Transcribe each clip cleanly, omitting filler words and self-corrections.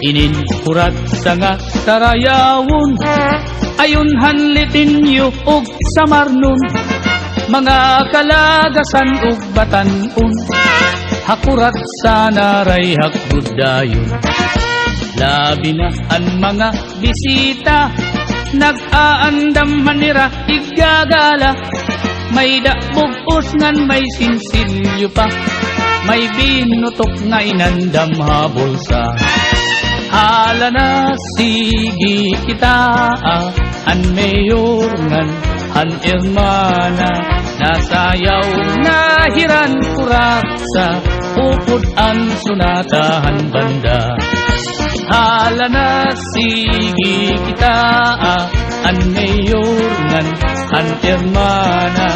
inin kurat sa nga sarayawon, ayon hanlitin yu og samarnon, mga kalagasan ug batanon, hakurat sa naray hakbudayon. Labi na ang mga bisita, nag-aandam manira igagala, may dakbog usngan may sinsilyo pa, may binutok nga inandam habol sa hala na sige kita, an mayor ngan an hermana, nasayaw na hiran kurat sa upod an sunatahan banda. Hala na sige kita, an mayor ngan an hermana,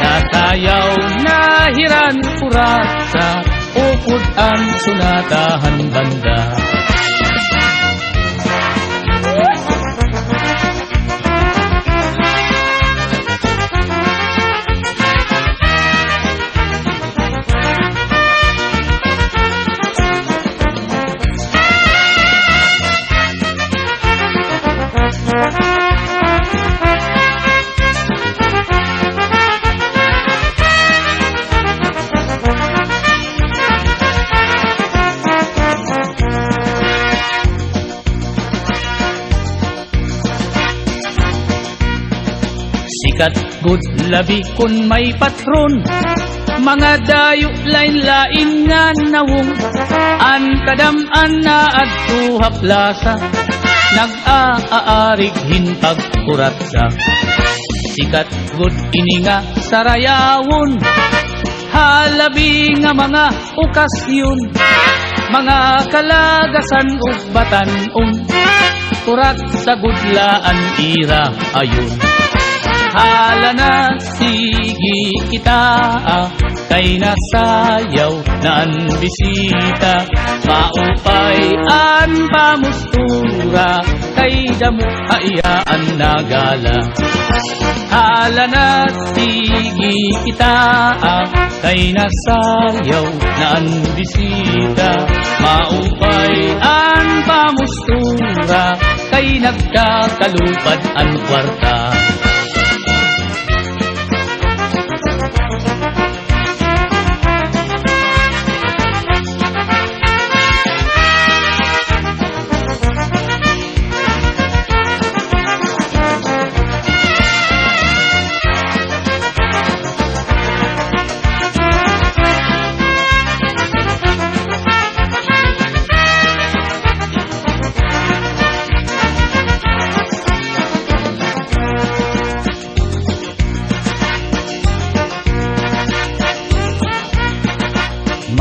nasayaw na hiran kurat sa upod ang sunatahan banda. Sikat good labi kun may patron, mga dayo lain-lain nga nawong, an kadam-an na adto haplasa, nag-aarig hinpag kuratsa. Sikat good ini nga sarayawon, halabi nga mga okasyon, mga kalagasan ug batanon, kurat sa gudlaan ira ayon. Hala na sige kita, kay nasayaw na ang bisita, maupay an pamustura, kay damo hayaan nagala. Hala na sige kita, kay nasayaw na ang bisita, maupay an pamustura, kay nagkakalupad ang kwarta.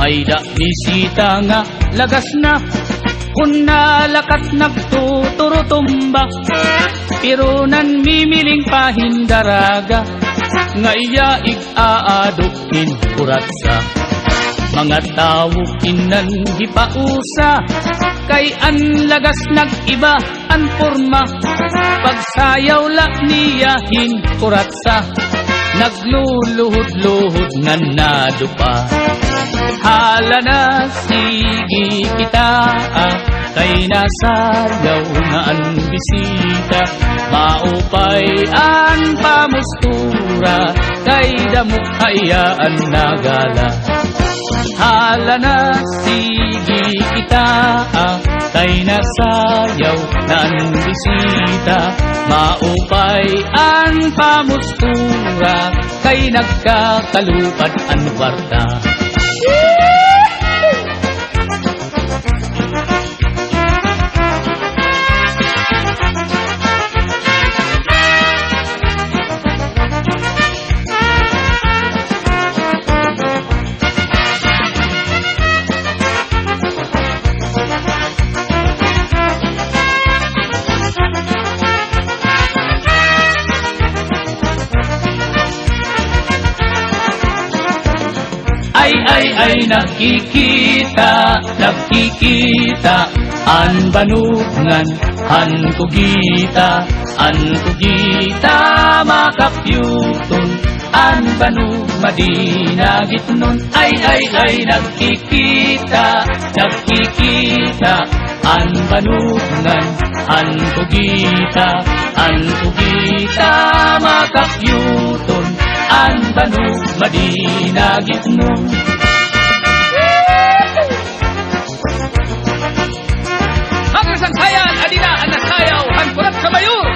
May da bisita nga lagas na, kun nalakat nagtuturutumba, pero nan mimiling pahindaraga, nga iya ig-aadukin kuratsa. Mga tao kinan hipausa, kay an lagas nag-iba an porma, pagsayaw la niyahin kuratsa, nagluluhod-luhod nga nadupa. Hala na sige kita, kay nasayaw na ang bisita, maupay ang pamustura, kay damok hayaan nagala. Hala na sige kita, kay nasayaw na ang bisita, maupay ang pamustura, kay nagkakalupad ang kwarta. Ay nakikita, nakikita, an banungan, an kugita, makapyuton, an banug madinagit nun. Ay nakikita, nakikita, an banungan, an tugita makakyuton, an banug madinagitnon. Magasangkayan, adina ang nasayaw, hankurat sa mayur.